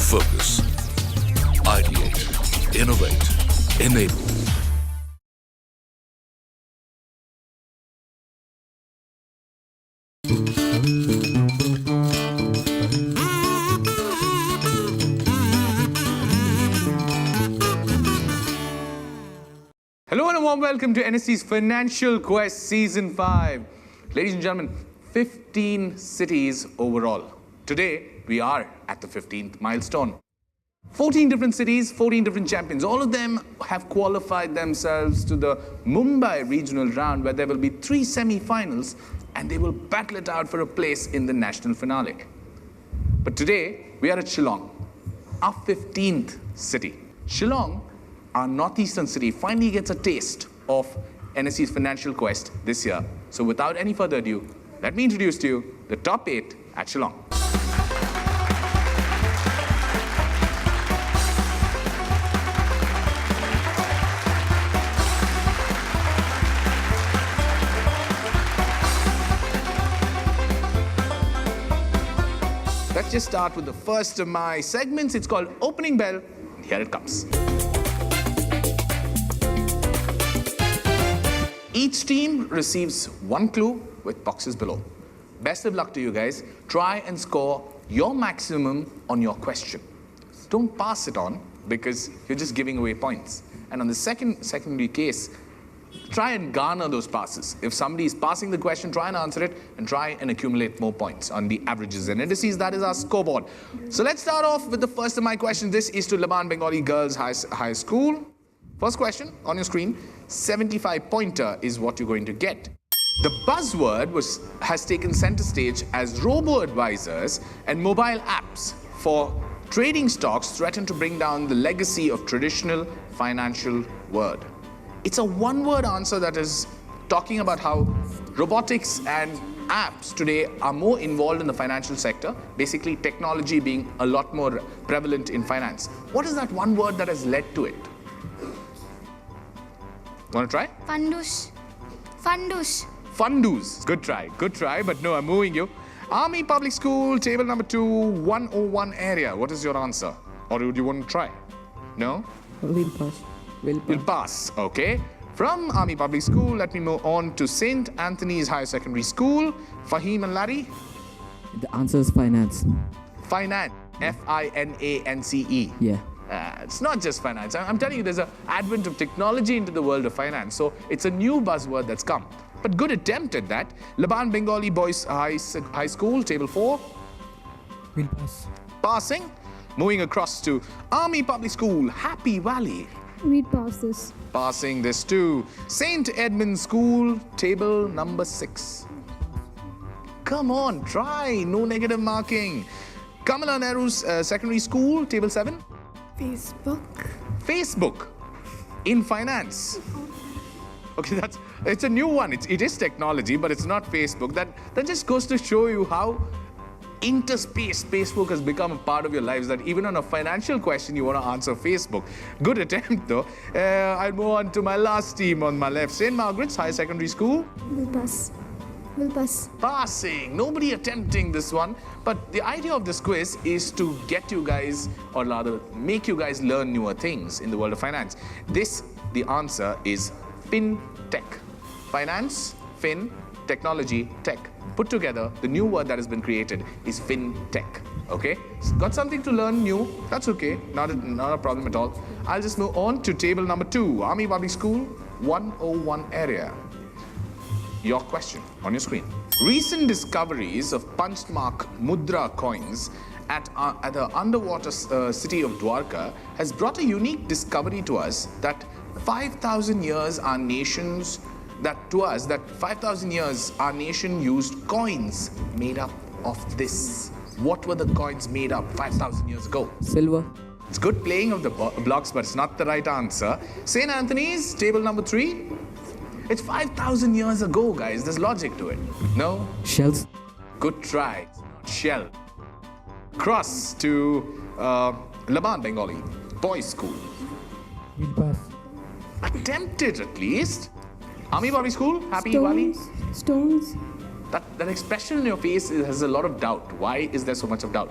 Focus. Ideate. Innovate. Enable. Hello and a warm welcome to NSC's Financial Quest Season 5. Ladies and gentlemen, 15 cities overall. Today, we are at the 15th milestone. 14 different cities, 14 different champions. All of them have qualified themselves to the Mumbai regional round where there will be 3 semi-finals and they will battle it out for a place in the national finale. But today, we are at Shillong, our 15th city. Shillong, our northeastern city, finally gets a taste of NSC's Financial Quest this year. So without any further ado, let me introduce to you the top 8 at Shillong. Let's just start with the first of my segments. It's called Opening Bell. Here it comes. Each team receives 1 clue with boxes below. Best of luck to you guys. Try and score your maximum on your question. Don't pass it on because you're just giving away points. And on the secondary case, try and garner those passes. If somebody is passing the question, try and answer it and try and accumulate more points on the averages and indices. That is our scoreboard. So let's start off with the first of my questions. This is to Laban Bengali Girls High School. First question on your screen, 75-pointer is what you're going to get. The buzzword has taken center stage as robo-advisors and mobile apps for trading stocks threaten to bring down the legacy of traditional financial world. It's a one-word answer that is talking about how robotics and apps today are more involved in the financial sector, basically technology being a lot more prevalent in finance. What is that one word that has led to it? Want to try? Fundus. Fundus. Fundus. Good try, but no, I'm moving you. Army Public School, table number 2, 101 area. What is your answer? Or would you want to try? No? We'll pass. We'll pass, okay. From Army Public School, let me move on to St. Anthony's Higher Secondary School. Fahim and Larry? The answer is finance. Finance. F-I-N-A-N-C-E. Yeah. It's not just finance. I'm telling you, there's an advent of technology into the world of finance. So it's a new buzzword that's come. But good attempt at that. Laban Bengali Boys High School, table 4. We'll pass. Passing. Moving across to Army Public School, Happy Valley. We'd pass this. Passing this too. St. Edmund School, table number 6. Come on, try. No negative marking. Kamala Nehru's Secondary School, table 7. Facebook in finance. Okay, it's a new one. It is technology, but it's not Facebook. That just goes to show you how Facebook has become a part of your lives, that even on a financial question you want to answer Facebook. Good attempt though. I'll move on to my last team on my left. St. Margaret's Higher Secondary School. We'll pass. We'll pass. Passing. Nobody attempting this one. But the idea of this quiz is to get you guys, or rather make you guys learn newer things in the world of finance. The answer is FinTech. Finance, fin, technology, tech. Put together, the new word that has been created is FinTech. Okay? Got something to learn new? That's okay. Not a problem at all. I'll just move on to table number 2, Army Public School, 101 area. Your question on your screen. Recent discoveries of punched mark mudra coins at the underwater city of Dwarka has brought a unique discovery to us that 5,000 years our nation used coins made up of this. What were the coins made up 5,000 years ago? Silver. It's good playing of the blocks, but it's not the right answer. St. Anthony's, table number 3. It's 5,000 years ago, guys. There's logic to it. No? Shells. Good try. Shell. Cross to Laban Bengali Boys School. We'll pass. Attempted at least. Army Public School, Happy Valley. Stones. That expression in your face has a lot of doubt. Why is there so much of doubt?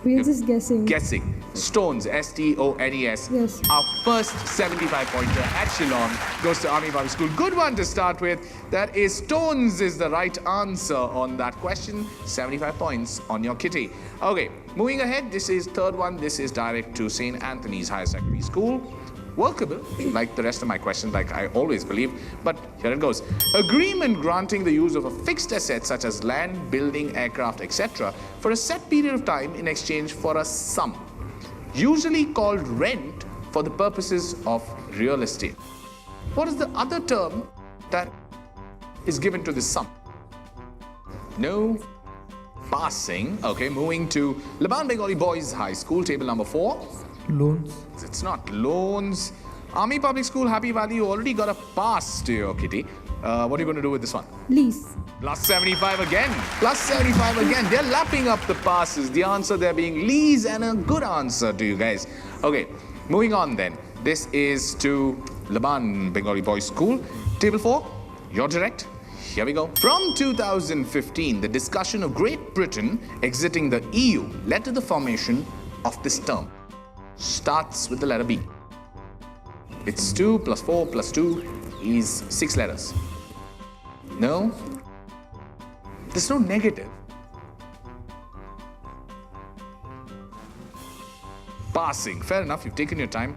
We're just guessing. Guessing. Stones, S-T-O-N-E-S. Yes. Our first 75 pointer at Shillong goes to Army Public School. Good one to start with. That is stones is the right answer on that question. 75 points on your kitty. Okay, moving ahead. This is third one. This is direct to St. Anthony's Higher Secondary School. Workable, like the rest of my questions, like I always believe, but here it goes. Agreement granting the use of a fixed asset such as land, building, aircraft, etc. for a set period of time in exchange for a sum, usually called rent for the purposes of real estate. What is the other term that is given to this sum? No. Passing. Okay, moving to Laban Bengali Boys High School, table number 4. Loans. It's not loans. Army Public School, Happy Valley, you already got a pass to your kitty. What are you going to do with this one? Lease. Plus 75 again. Plus 75 again. They're lapping up the passes. The answer there being lease, and a good answer to you guys. Okay, moving on then. This is to Laban Bengali Boys School. Table 4, you're direct. Here we go. From 2015, the discussion of Great Britain exiting the EU led to the formation of this term. Starts with the letter B. It's 2 plus 4 plus 2 is 6 letters. No? There's no negative. Passing. Fair enough, you've taken your time.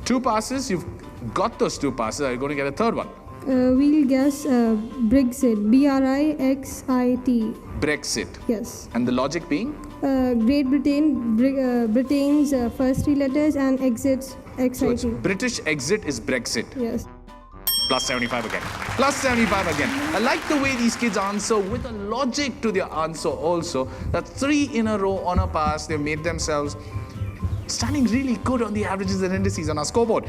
2 passes, you've got those 2 passes. Are you going to get a third one? We'll guess Brexit. B-R-I-X-I-T. Brexit. Yes. And the logic being? Great Britain, Britain's first 3 letters and exits X-I-T. So it's British exit is Brexit. Yes. Plus 75 again. Plus 75 again. I like the way these kids answer with a logic to their answer also. That 3 in a row on a pass, they've made themselves standing really good on the averages and indices on our scoreboard.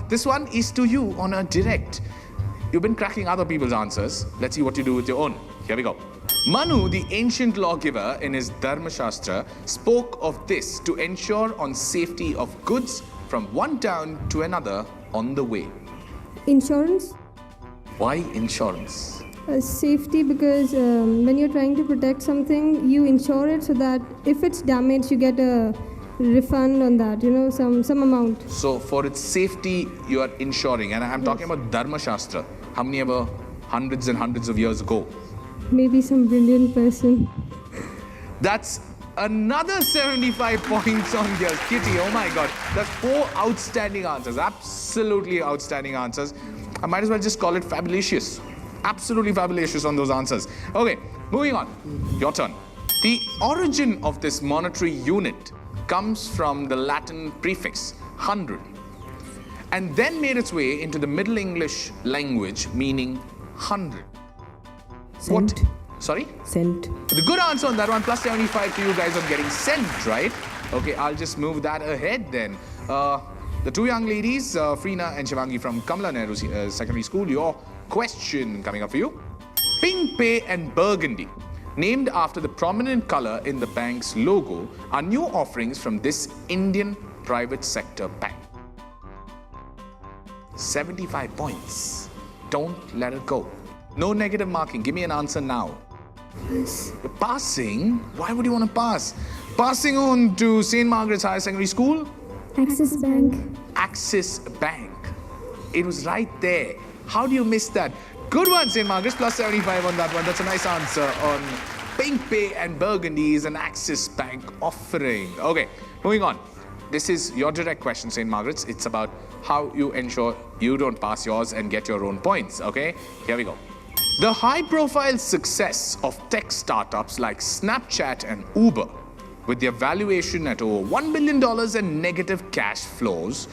This one is to you on a direct. You've been cracking other people's answers. Let's see what you do with your own. Here we go. Manu, the ancient lawgiver in his Dharma Shastra, spoke of this to ensure on safety of goods from one town to another on the way. Insurance. Why insurance? Safety, because when you're trying to protect something, you insure it so that if it's damaged, you get a refund on that, some amount. So for its safety, you are insuring. And I'm talking about Dharma Shastra. How many ever hundreds and hundreds of years ago? Maybe some brilliant person. That's another 75 points on your kitty. Oh my God. That's 4 outstanding answers. Absolutely outstanding answers. I might as well just call it fabulous. Absolutely fabulous on those answers. Okay, moving on. Your turn. The origin of this monetary unit comes from the Latin prefix 100 and then made its way into the Middle English language meaning 100. Cent. What? Sorry? Cent. The good answer on that one, plus 75 to you guys on getting cent, right? Okay, I'll just move that ahead then. The 2 young ladies, Freena and Shivangi from Kamala Nehru Secondary School, your question coming up for you. Pink, Pay and Burgundy, named after the prominent color in the bank's logo, are new offerings from this Indian private sector bank. 75 points. Don't let it go. No negative marking. Give me an answer now. Yes. You're passing? Why would you want to pass? Passing on to St. Margaret's Higher Secondary School? Axis Bank. Axis Bank. It was right there. How do you miss that? Good one, St. Margaret's. Plus 75 on that one. That's a nice answer on Pink Pay and Burgundy is an Axis Bank offering. Okay, moving on. This is your direct question, St. Margaret's. It's about how you ensure you don't pass yours and get your own points. Okay, here we go. The high-profile success of tech startups like Snapchat and Uber, with their valuation at over $1 billion and negative cash flows,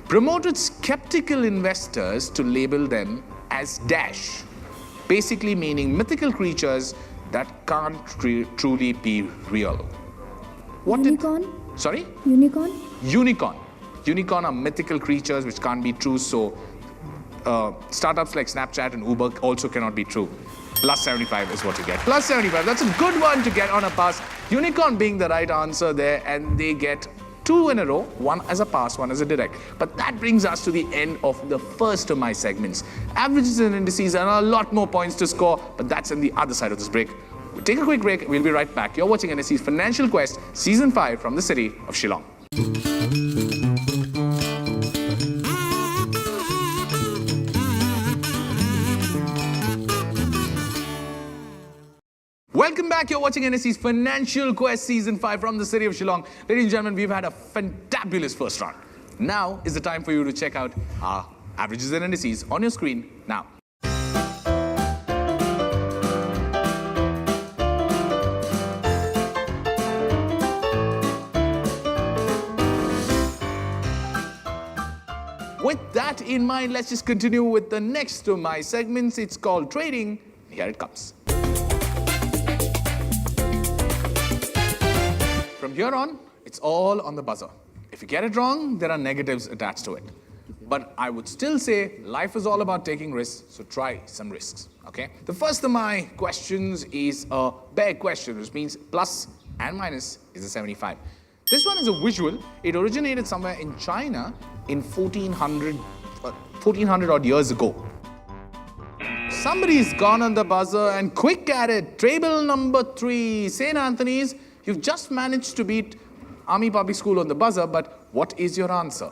promoted skeptical investors to label them as Dash, basically meaning mythical creatures that can't truly be real. What Unicorn? Sorry? Unicorn? Unicorn. Unicorn are mythical creatures which can't be true, so startups like Snapchat and Uber also cannot be true. Plus 75 is what you get. Plus 75, that's a good one to get on a pass. Unicorn being the right answer there, and they get 2 in a row, 1 as a pass, 1 as a direct. But that brings us to the end of the first of my segments. Averages and indices are a lot more points to score, but that's on the other side of this break. We'll take a quick break. We'll be right back. You're watching NSE's Financial Quest Season 5 from the city of Shillong. Welcome back. You're watching NSE's Financial Quest Season 5 from the city of Shillong. Ladies and gentlemen, we've had a fantabulous first round. Now is the time for you to check out our averages and indices on your screen now. With that in mind, let's just continue with the next of my segments. It's called Trading. Here it comes. From here on, it's all on the buzzer. If you get it wrong, there are negatives attached to it. But I would still say life is all about taking risks, so try some risks, okay? The first of my questions is a bear question, which means plus and minus is a 75. This one is a visual. It originated somewhere in China in 1400 odd years ago. Somebody's gone on the buzzer and quick at it. Table number 3, St. Anthony's. You've just managed to beat Army Public School on the buzzer, but what is your answer?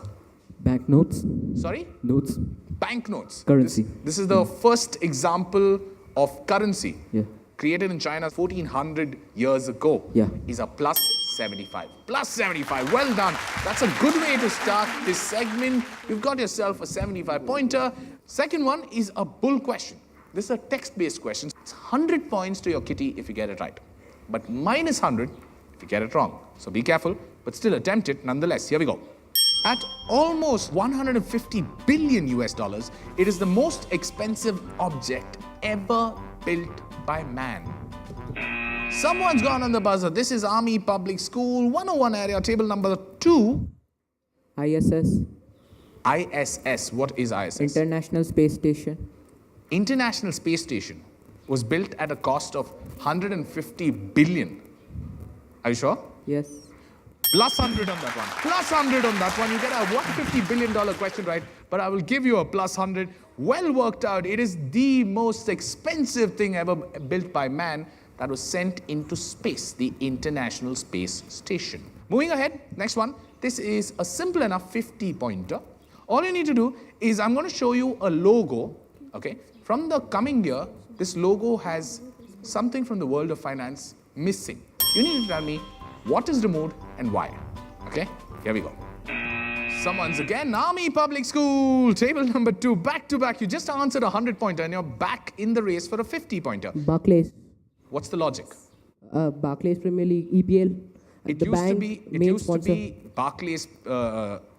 Banknotes. Sorry? Notes. Banknotes. Currency. This is the first example of currency. Yeah. Created in China 1400 years ago. Yeah. Is a plus 75. Plus 75. Well done. That's a good way to start this segment. You've got yourself a 75 pointer. Second one is a bull question. This is a text-based question. It's 100 points to your kitty if you get it right, but minus 100 if you get it wrong. So be careful, but still attempt it nonetheless. Here we go. At almost 150 billion US dollars, it is the most expensive object ever built by man. Someone's gone on the buzzer. This is Army Public School 101 area, table number 2. ISS. ISS. What is ISS? International Space Station. International Space Station was built at a cost of 150 billion. Are you sure? Yes. Plus 100 on that one. Plus 100 on that one. You get a $150 billion question right, but I will give you a plus 100. Well worked out. It is the most expensive thing ever built by man that was sent into space, the International Space Station. Moving ahead, next one. This is a simple enough 50-pointer. All you need to do is I'm going to show you a logo, okay? From the coming year, this logo has something from the world of finance missing. You need to tell me what is removed and why, okay? Here we go. Someone's again, Army Public School, table number 2, back to back. You just answered a 100-pointer and you're back in the race for a 50-pointer. Barclays. What's the logic? Barclays Premier League, EPL. It used to be Barclays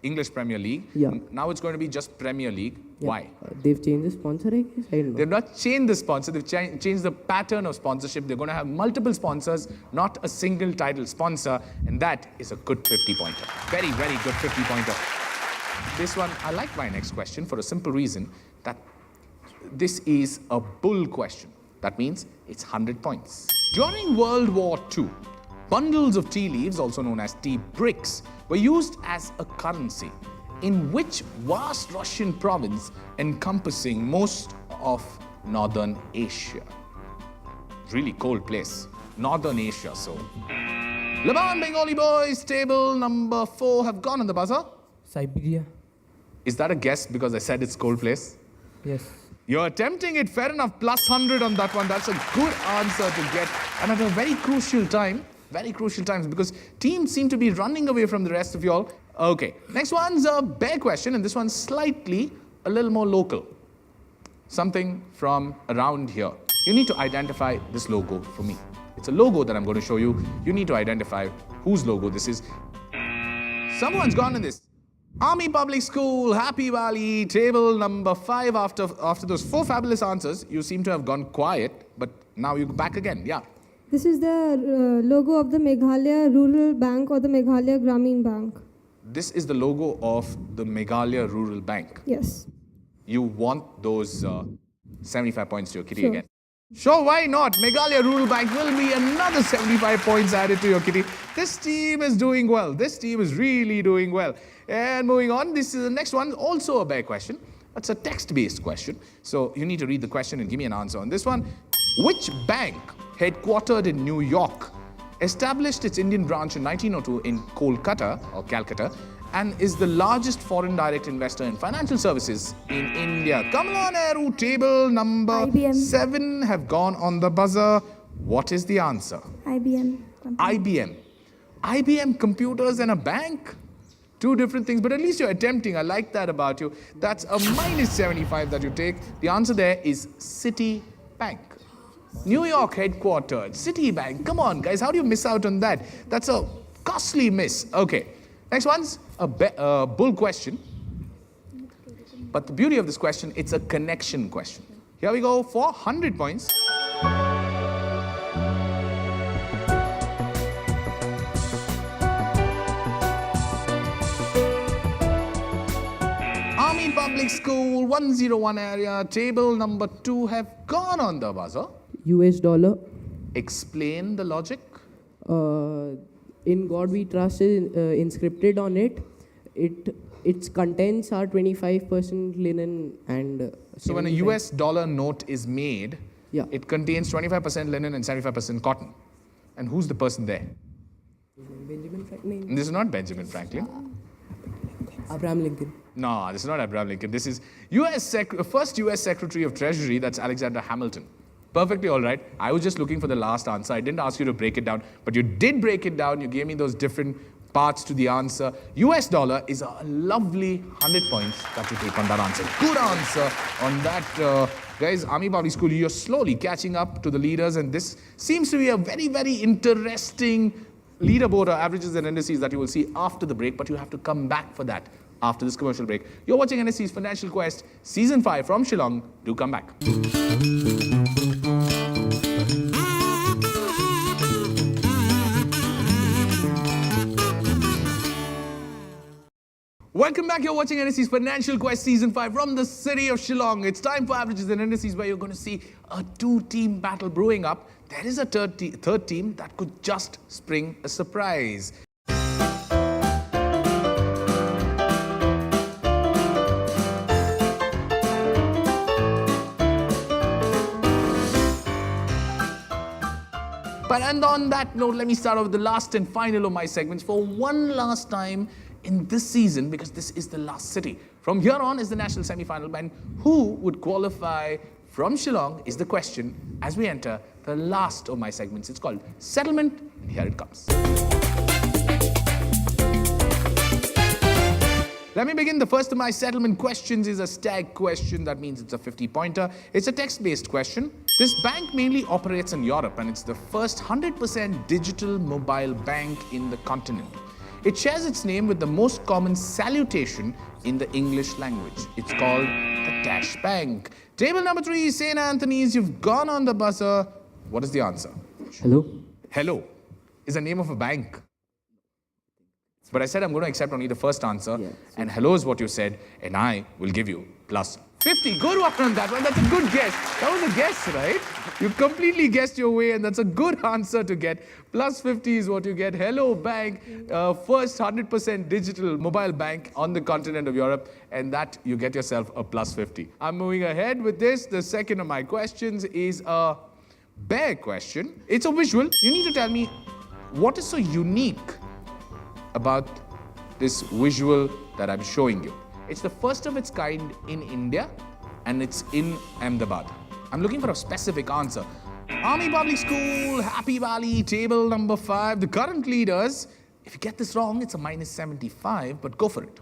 English Premier League. Yeah. Now it's going to be just Premier League. Yeah. Why? They've changed the sponsor, I guess. I don't know. They've not changed the sponsor. They've changed the pattern of sponsorship. They're going to have multiple sponsors, not a single title sponsor. And that is a good 50-pointer. Very, very good 50-pointer. This one, I like my next question for a simple reason that this is a bull question. That means it's 100 points. During World War II, bundles of tea leaves, also known as tea bricks, were used as a currency in which vast Russian province encompassing most of Northern Asia. Really cold place. Northern Asia, so. Laban Bengali boys, table number 4 have gone on the buzzer. Siberia. Is that a guess because I said it's cold place? Yes. You're attempting it, fair enough, plus 100 on that one. That's a good answer to get. And at a very crucial time, very crucial times, because teams seem to be running away from the rest of y'all. Okay, next one's a bear question, and this one's slightly a little more local. Something from around here. You need to identify this logo for me. It's a logo that I'm going to show you. You need to identify whose logo this is. Someone's gone in this. Army Public School, Happy Valley, table number 5. After those 4 fabulous answers, you seem to have gone quiet, but now you're back again. Yeah. This is the logo of the Meghalaya Rural Bank or the Meghalaya Grameen Bank. This is the logo of the Meghalaya Rural Bank. Yes. You want those 75 points to your kitty Sure. again? Sure, why not? Meghalaya Rural Bank will be another 75 points added to your kitty. This team is doing well. This team is really doing well. And moving on, this is the next one, also a bear question. It's a text-based question. So you need to read the question and give me an answer on this one. Which bank headquartered in New York, established its Indian branch in 1902 in Kolkata or Calcutta, and is the largest foreign direct investor in financial services in India. Come on, Aru. Table number IBM. 7 have gone on the buzzer. What is the answer? IBM. IBM. IBM Computers and a bank? Two different things, but at least you're attempting. I like that about you. That's a minus 75 that you take. The answer there is Citibank. New York headquartered, Citibank. Come on, guys, how do you miss out on that? That's a costly miss. Okay, next one's a bull question. But the beauty of this question, it's a connection question. Here we go for 100 points. Army Public School, 101 area, table number 2 have gone on the buzzer. US dollar. Explain the logic. In God We Trust is inscripted on it. Its contents are 25% linen and. So when a US dollar note is made, Yeah. it contains 25% linen and 75% cotton. And who's the person there? Benjamin Franklin. And this is not Benjamin Franklin. Abraham Lincoln. No, this is not Abraham Lincoln. This is first US Secretary of Treasury, that's Alexander Hamilton. Perfectly all right. I was just looking for the last answer. I didn't ask you to break it down, but you did break it down. You gave me those different parts to the answer. US dollar is a lovely 100 points that you take on that answer. Good answer on that. Guys, Army Public School, you're slowly catching up to the leaders, and this seems to be a very, very interesting leaderboard or averages and indices that you will see after the break, but you have to come back for that after this commercial break. You're watching NSC's Financial Quest, Season 5 from Shillong. Do come back. Welcome back. You're watching NSC's Financial Quest Season 5 from the city of Shillong. It's time for averages and indices where you're going to see a two-team battle brewing up. There is a third team that could just spring a surprise. And on that note, let me start off with the last and final of my segments for one last time in this season, because this is the last city. From here on is the national semi-final, and who would qualify from Shillong is the question as we enter the last of my segments. It's called Settlement, and here it comes. Let me begin. The first of my settlement questions is a stag question. That means it's a 50-pointer. It's a text-based question. This bank mainly operates in Europe, and it's the first 100% digital mobile bank in the continent. It shares its name with the most common salutation in the English language. It's called the Dash Bank. Table number 3, St. Anthony's, you've gone on the buzzer. What is the answer? Hello. Hello is the name of a bank. But I said I'm going to accept only the first answer, and hello is what you said, and I will give you plus 50. Good one on that one. That's a good guess. That was a guess, right? You completely guessed your way, and that's a good answer to get. Plus 50 is what you get. Hello Bank, first 100% digital mobile bank on the continent of Europe, and that you get yourself a plus 50. I'm moving ahead with this. The second of my questions is a bear question. It's a visual. You need to tell me what is so unique about this visual that I'm showing you. It's the first of its kind in India, and it's in Ahmedabad. I'm looking for a specific answer. Army Public School, Happy Valley, table number 5. The current leaders, if you get this wrong, it's a minus 75, but go for it.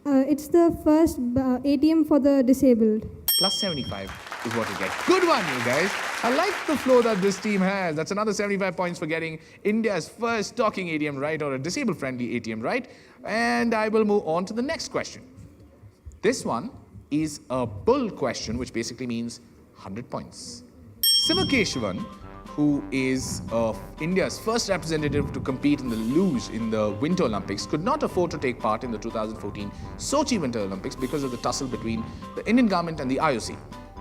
It's the first ATM for the disabled. Plus 75 is what you get. Good one, you guys. I like the flow that this team has. That's another 75 points for getting India's first talking ATM right, or a disabled-friendly ATM right. And I will move on to the next question. This one is a bull question, which basically means 100 points. Sivakeshavan, who is India's first representative to compete in the luge in the Winter Olympics, could not afford to take part in the 2014 Sochi Winter Olympics because of the tussle between the Indian government and the IOC.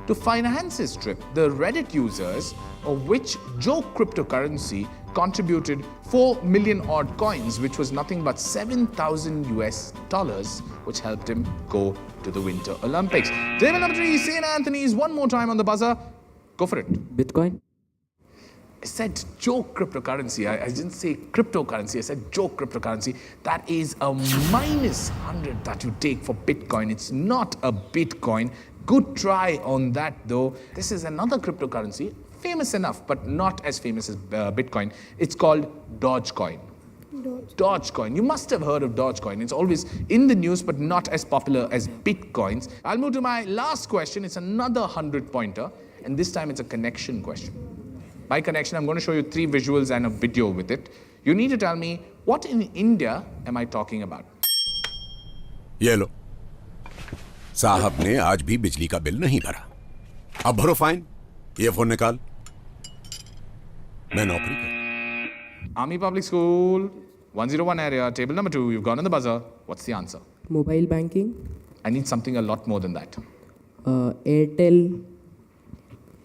To finance his trip, the Reddit users, of which joke cryptocurrency, contributed 4 million odd coins, which was nothing but $7,000, which helped him go to the Winter Olympics. Table number 3, St. Anthony's, one more time on the buzzer. Go for it. Bitcoin. I said joke cryptocurrency. I didn't say cryptocurrency. I said joke cryptocurrency. That is a minus 100 that you take for Bitcoin. It's not a Bitcoin. Good try on that though. This is another cryptocurrency, famous enough, but not as famous as Bitcoin. It's called Dogecoin. Dogecoin. You must have heard of Dogecoin. It's always in the news, but not as popular as Bitcoins. I'll move to my last question. It's another 100-pointer, and this time it's a connection question. By connection, I'm going to show you 3 visuals and a video with it. You need to tell me, what in India am I talking about? ये लो साहब ने आज भी बिजली का bill नहीं भरा अब भरो फाइन ये फोन निकाल मैं नौकरी कर Army Public School, 101 area, table number 2. You've gone on the buzzer. What's the answer? Mobile banking, I need something a lot more than that. Airtel,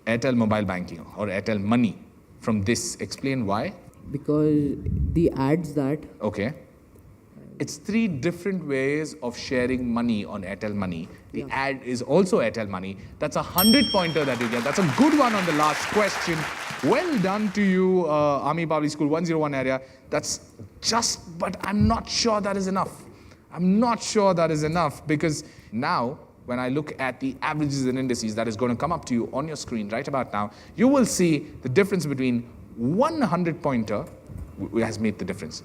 Airtel mobile banking or Airtel money. From this, explain why. because the ads that Okay. It's 3 different ways of sharing money on Airtel Money. The ad is also Airtel Money. That's a 100-pointer that you get. That's a good one on the last question. Well done to you, Army Public School 101 area. That's just, but I'm not sure that is enough. I'm not sure that is enough because now, when I look at the averages and indices that is going to come up to you on your screen right about now, you will see the difference between 100-pointer has made the difference.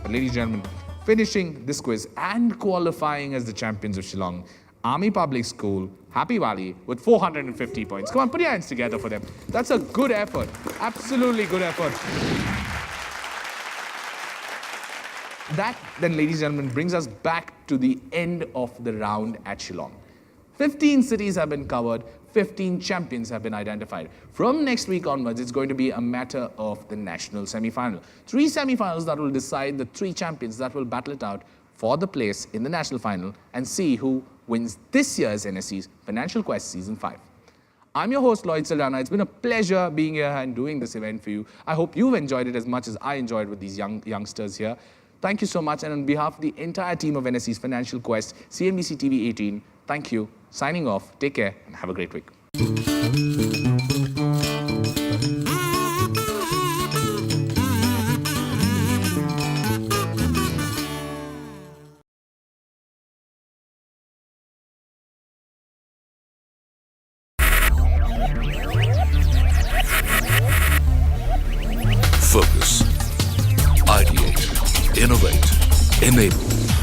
Ladies and gentlemen, finishing this quiz and qualifying as the champions of Shillong, Army Public School, Happy Valley, with 450 points. Come on, put your hands together for them. That's a good effort. Absolutely good effort. That, then, ladies and gentlemen, brings us back to the end of the round at Shillong. 15 cities have been covered, 15 champions have been identified. From next week onwards, it's going to be a matter of the national semi-final. 3 semi-finals that will decide the 3 champions that will battle it out for the place in the national final and see who wins this year's NSC's Financial Quest Season 5. I'm your host, Lloyd Saldana. It's been a pleasure being here and doing this event for you. I hope you've enjoyed it as much as I enjoyed with these youngsters here. Thank you so much, and on behalf of the entire team of NSC's Financial Quest, CNBC TV 18, thank you. Signing off. Take care and have a great week. Focus. Ideate. Innovate. Enable.